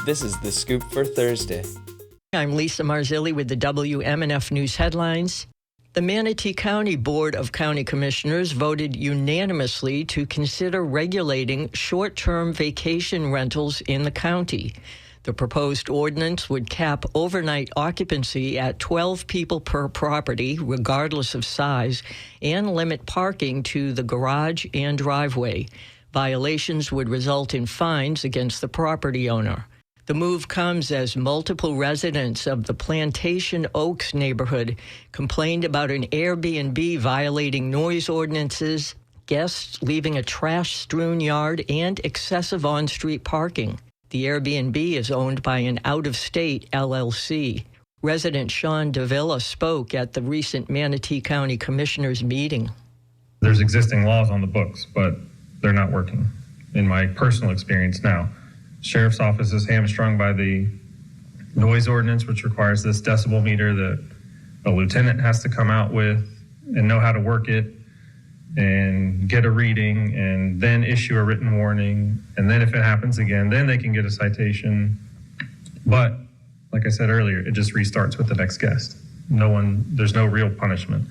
This is The Scoop for Thursday. I'm Lisa Marzilli with the WMNF News headlines. The Manatee County Board of County Commissioners voted unanimously to consider regulating short-term vacation rentals in the county. The proposed ordinance would cap overnight occupancy at 12 people per property, regardless of size, and limit parking to the garage and driveway. Violations would result in fines against the property owner. The move comes as multiple residents of the Plantation Oaks neighborhood complained about an Airbnb violating noise ordinances, guests leaving a trash-strewn yard, and excessive on-street parking. The Airbnb is owned by an out-of-state LLC. Resident Sean Davila spoke at the recent Manatee County Commissioners meeting. There's existing laws on the books, but they're not working, in my personal experience now. Sheriff's office is hamstrung by the noise ordinance, which requires this decibel meter that a lieutenant has to come out with and know how to work it and get a reading and then issue a written warning. And then if it happens again, then they can get a citation. But like I said earlier, it just restarts with the next guest. There's no real punishment.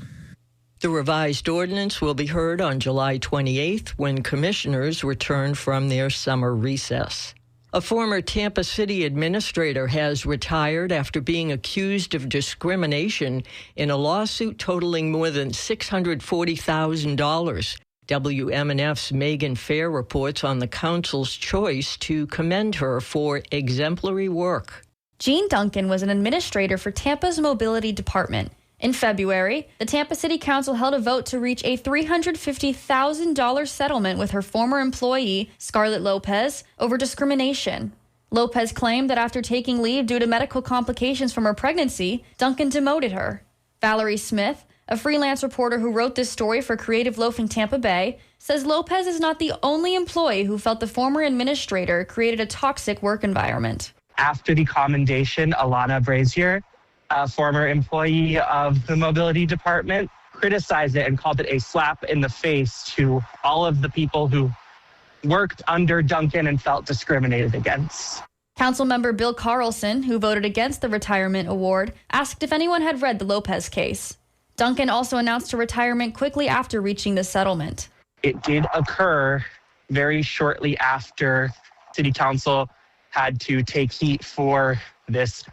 The revised ordinance will be heard on July 28th when commissioners return from their summer recess. A former Tampa City administrator has retired after being accused of discrimination in a lawsuit totaling more than $640,000. WMNF's Megan Fair reports on the council's choice to commend her for exemplary work. Jean Duncan was an administrator for Tampa's mobility department. In February, the Tampa City Council held a vote to reach a $350,000 settlement with her former employee, Scarlett Lopez, over discrimination. Lopez claimed that after taking leave due to medical complications from her pregnancy, Duncan demoted her. Valerie Smith, a freelance reporter who wrote this story for Creative Loafing Tampa Bay, says Lopez is not the only employee who felt the former administrator created a toxic work environment. After the commendation, Alana Brazier, a former employee of the mobility department, criticized it and called it a slap in the face to all of the people who worked under Duncan and felt discriminated against. Councilmember Bill Carlson, who voted against the retirement award, asked if anyone had read the Lopez case. Duncan also announced her retirement quickly after reaching the settlement. It did occur very shortly after City Council had to take heat for this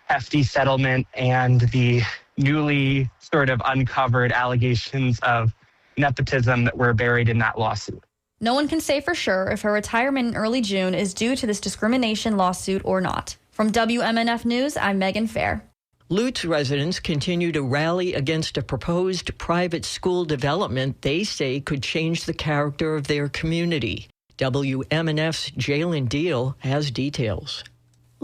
hefty settlement and the newly sort of uncovered allegations of nepotism that were buried in that lawsuit. No one can say for sure if her retirement in early June is due to this discrimination lawsuit or not. From WMNF News, I'm Megan Fair. Lutz residents continue to rally against a proposed private school development they say could change the character of their community. WMNF's Jalen Deal has details.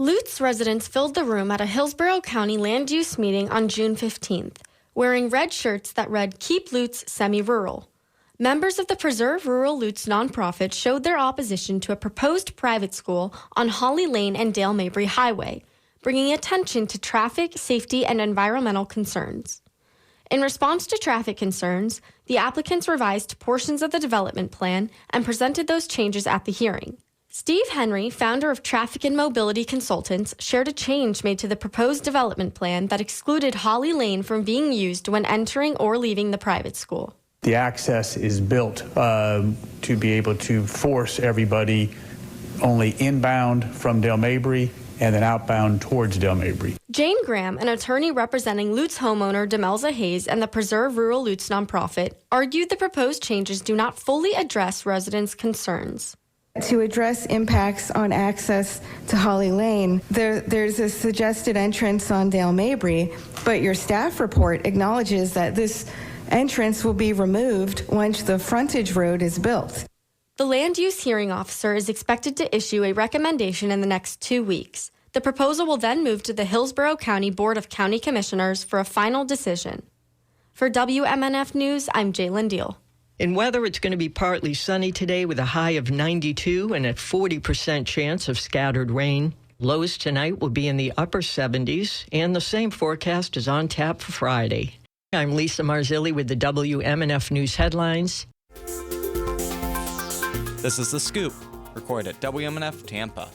Lutz residents filled the room at a Hillsborough County land use meeting on June 15th, wearing red shirts that read Keep Lutz Semi-Rural. Members of the Preserve Rural Lutz nonprofit showed their opposition to a proposed private school on Holly Lane and Dale Mabry Highway, bringing attention to traffic, safety, and environmental concerns. In response to traffic concerns, the applicants revised portions of the development plan and presented those changes at the hearing. Steve Henry, founder of Traffic and Mobility Consultants, shared a change made to the proposed development plan that excluded Holly Lane from being used when entering or leaving the private school. The access is built to be able to force everybody only inbound from Dale Mabry and then outbound towards Dale Mabry. Jane Graham, an attorney representing Lutz homeowner Demelza Hayes and the Preserve Rural Lutz nonprofit, argued the proposed changes do not fully address residents' concerns. To address impacts on access to Holly Lane, there's a suggested entrance on Dale Mabry, but your staff report acknowledges that this entrance will be removed once the frontage road is built. The land use hearing officer is expected to issue a recommendation in the next 2 weeks. The proposal will then move to the Hillsborough County Board of County Commissioners for a final decision. For WMNF News, I'm Jalen Deal. In weather, it's going to be partly sunny today with a high of 92 and a 40% chance of scattered rain. Lows tonight will be in the upper 70s, and the same forecast is on tap for Friday. I'm Lisa Marzilli with the WMNF News headlines. This is The Scoop, recorded at WMNF Tampa.